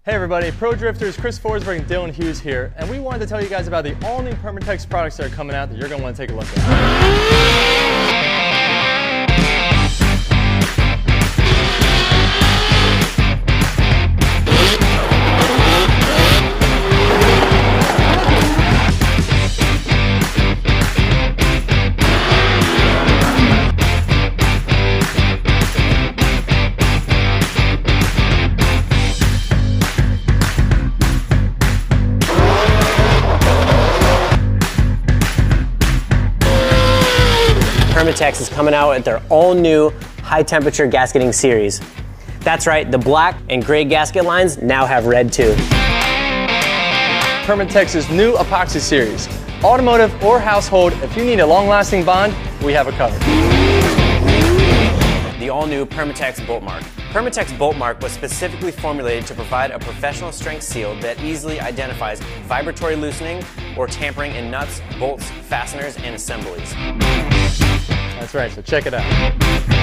Hey everybody, Pro Drifters, Chris Forsberg and Dylan Hughes here, and we wanted to tell you guys about the all-new Permatex products that are coming out that you're going to want to take a look at. Permatex is coming out with their all-new High Temperature Gasketing series. That's right, the black and gray gasket lines now have red too. Permatex's new Epoxy series. Automotive or household, if you need a long-lasting bond, we have it covered. The all-new Permatex Bolt Mark. Permatex Bolt Mark was specifically formulated to provide a professional strength seal that easily identifies vibratory loosening or tampering in nuts, bolts, fasteners, and assemblies. That's right, so check it out.